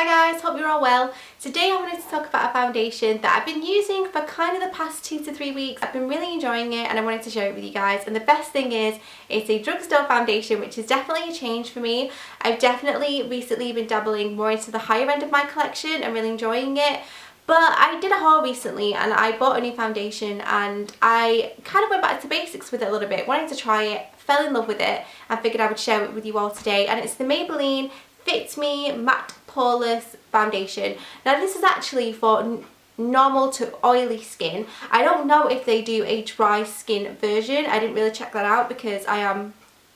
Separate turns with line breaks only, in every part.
Hi guys, hope you're all well. Today I wanted to talk about a foundation that I've been using for kind of the past 2 to 3 weeks. I've been really enjoying it and I wanted to share it with you guys. And the best thing is, it's a drugstore foundation, which is definitely a change for me. I've definitely recently been dabbling more into the higher end of my collection and really enjoying it. But I did a haul recently and I bought a new foundation and I kind of went back to basics with it a little bit. Wanted to try it, fell in love with it and figured I would share it with you all today. And it's the Maybelline Fit Me Matte Poreless Foundation. Now this is actually for normal to oily skin. I don't know if they do a dry skin version. I didn't really check that out because I am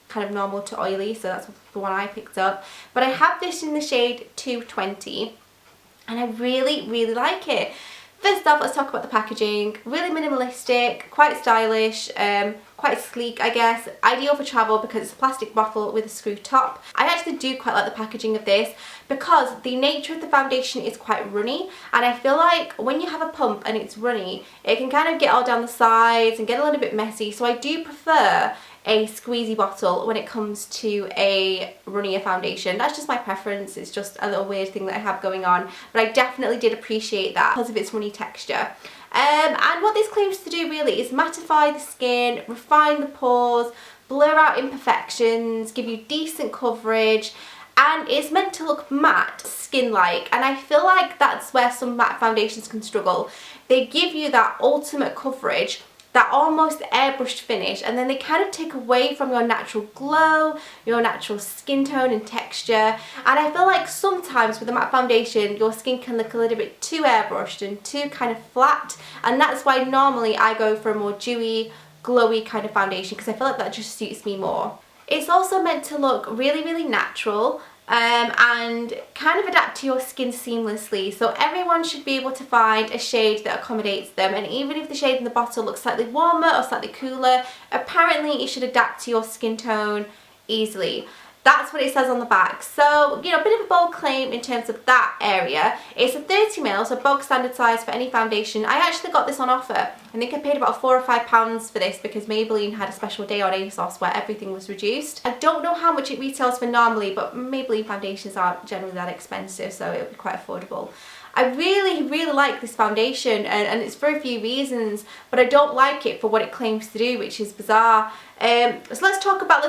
kind of normal to oily, so that's the one I picked up. But I have this in the shade 220 and I really like it. First off, let's talk about the packaging. Really minimalistic, quite stylish, quite sleek I guess. Ideal for travel because it's a plastic bottle with a screw top. I actually do quite like the packaging of this because the nature of the foundation is quite runny, and I feel like when you have a pump and it's runny, it can kind of get all down the sides and get a little bit messy. So I do prefer a squeezy bottle when it comes to a runnier foundation. That's just my preference. It's just a little weird thing that I have going on, but I definitely did appreciate that because of its runny texture. And what this claims to do really is mattify the skin, refine the pores, blur out imperfections, give you decent coverage, and it's meant to look matte, skin-like, and I feel like that's where some matte foundations can struggle. They give you that ultimate coverage, that almost airbrushed finish, and then they kind of take away from your natural glow, your natural skin tone and texture. And I feel like sometimes with a matte foundation your skin can look a little bit too airbrushed and too kind of flat, and that's why normally I go for a more dewy, glowy kind of foundation because I feel like that just suits me more. It's also meant to look really natural and kind of adapt to your skin seamlessly, so everyone should be able to find a shade that accommodates them. And even if the shade in the bottle looks slightly warmer or slightly cooler, apparently it should adapt to your skin tone easily. That's what it says on the back. So, you know, a bit of a bold claim in terms of that area. It's a 30ml, so bog standard size for any foundation. I actually got this on offer. I think I paid about £4 or £5 for this because Maybelline had a special day on ASOS where everything was reduced. I don't know how much it retails for normally, but Maybelline foundations aren't generally that expensive, so it would be quite affordable. I really like this foundation, and it's for a few reasons, but I don't like it for what it claims to do, which is bizarre. So let's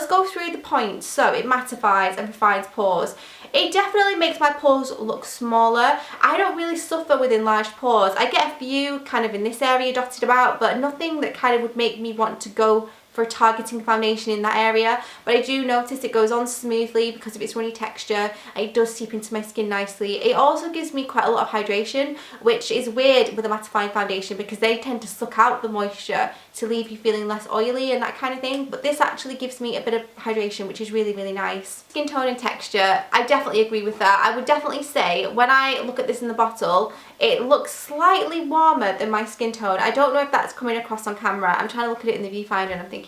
go through the points. So it mattifies and refines pores. It definitely makes my pores look smaller. I don't really suffer with enlarged pores. I get a few kind of in this area dotted about, but nothing that kind of would make me want to go for a targeting foundation in that area. But I do notice it goes on smoothly because of its runny texture. It does seep into my skin nicely. It also gives me quite a lot of hydration, which is weird with a mattifying foundation because they tend to suck out the moisture to leave you feeling less oily and that kind of thing. But this actually gives me a bit of hydration, which is really nice. Skin tone and texture, I definitely agree with that. I would definitely say when I look at this in the bottle, it looks slightly warmer than my skin tone. I don't know if that's coming across on camera. I'm trying to look at it in the viewfinder and I'm thinking,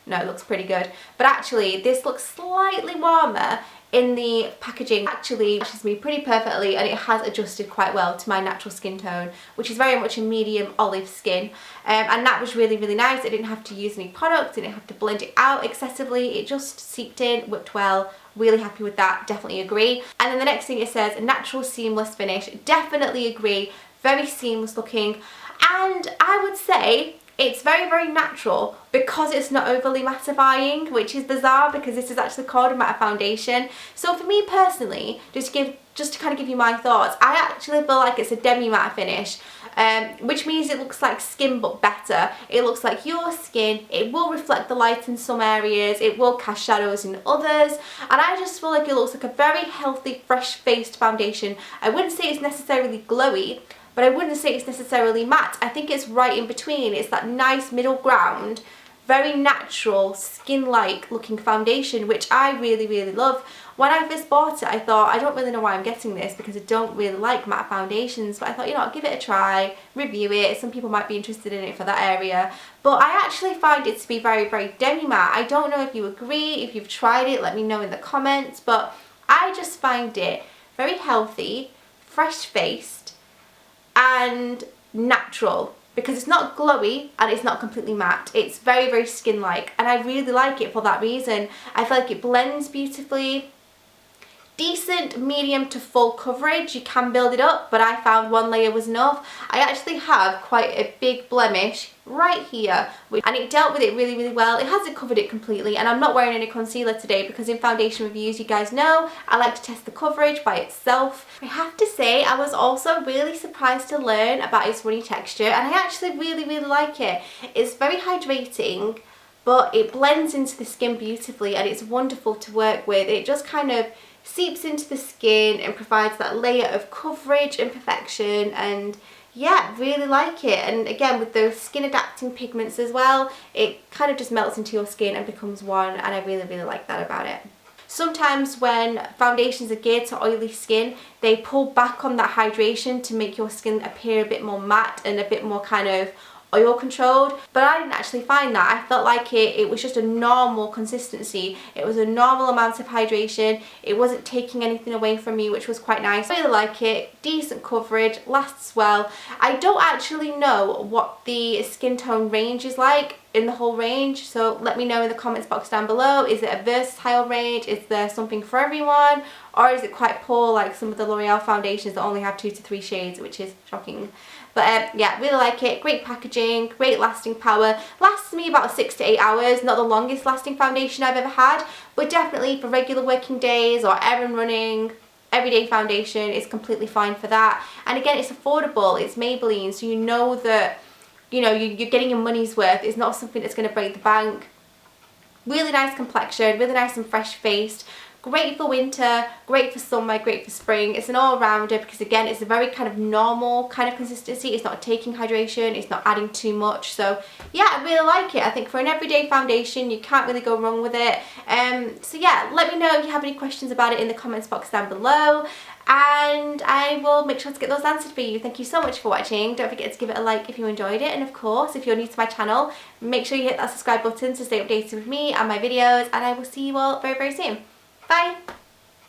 no, it looks pretty good. But actually, this looks slightly warmer in the packaging. Actually matches me pretty perfectly, and it has adjusted quite well to my natural skin tone, which is very much a medium olive skin. And that was really nice. I didn't have to use any products, I didn't have to blend it out excessively. It just seeped in, worked well. Really happy with that, definitely agree. And then the next thing it says, a natural seamless finish. Definitely agree, very seamless looking. And I would say it's very natural because it's not overly mattifying, which is bizarre because this is actually called a matte foundation. So for me personally, just to kind of give you my thoughts, I actually feel like it's a demi-matte finish, which means it looks like skin but better. It looks like your skin, it will reflect the light in some areas, it will cast shadows in others, and I just feel like it looks like a very healthy, fresh-faced foundation. I wouldn't say it's necessarily glowy, but I wouldn't say it's necessarily matte. I think it's right in between. It's that nice middle ground, very natural, skin-like looking foundation, which I really love. When I first bought it, I thought, I don't really know why I'm getting this because I don't really like matte foundations, but I thought, you know, I'll give it a try, review it. Some people might be interested in it for that area. But I actually find it to be very demi-matte. I don't know if you agree, if you've tried it, let me know in the comments, but I just find it very healthy, fresh-faced, and natural because it's not glowy and it's not completely matte. It's very skin-like, and I really like it for that reason. I feel like it blends beautifully. decent medium to full coverage. You can build it up, but I found one layer was enough. I actually have quite a big blemish right here, and it dealt with it really well. It hasn't covered it completely, and I'm not wearing any concealer today because in foundation reviews, you guys know I like to test the coverage by itself. I have to say I was also really surprised to learn about its runny texture, and I actually really like it. It's very hydrating, but it blends into the skin beautifully, and it's wonderful to work with. It just kind of seeps into the skin and provides that layer of coverage and perfection, and yeah, really like it. And again, with those skin adapting pigments as well, it kind of just melts into your skin and becomes one, and I really like that about it. Sometimes when foundations are geared to oily skin, they pull back on that hydration to make your skin appear a bit more matte and a bit more kind of oil controlled, but I didn't actually find that. I felt like it was just a normal consistency. It was a normal amount of hydration. It wasn't taking anything away from me, which was quite nice. I really like it. Decent coverage, lasts well. I don't actually know what the skin tone range is like in the whole range, so let me know in the comments box down below. Is it a versatile range? Is there something for everyone, or is it quite poor like some of the L'Oreal foundations that only have 2 to 3 shades, which is shocking. But yeah, really like it. Great packaging, great lasting power. Lasts me about 6 to 8 hours. Not the longest lasting foundation I've ever had, but definitely for regular working days or errand running, everyday foundation is completely fine for that. And again, it's affordable. It's Maybelline, so you know that, you know, you're getting your money's worth. It's not something that's going to break the bank. Really nice complexion, really nice and fresh faced. Great for winter, great for summer, great for spring. It's an all-rounder because again, it's a very kind of normal kind of consistency. It's not taking hydration, it's not adding too much. So yeah, I really like it. I think for an everyday foundation, you can't really go wrong with it. So yeah, let me know if you have any questions about it in the comments box down below, and I will make sure to get those answered for you. Thank you so much for watching. Don't forget to give it a like if you enjoyed it, and of course, if you're new to my channel, make sure you hit that subscribe button to stay updated with me and my videos, and I will see you all very soon. Bye!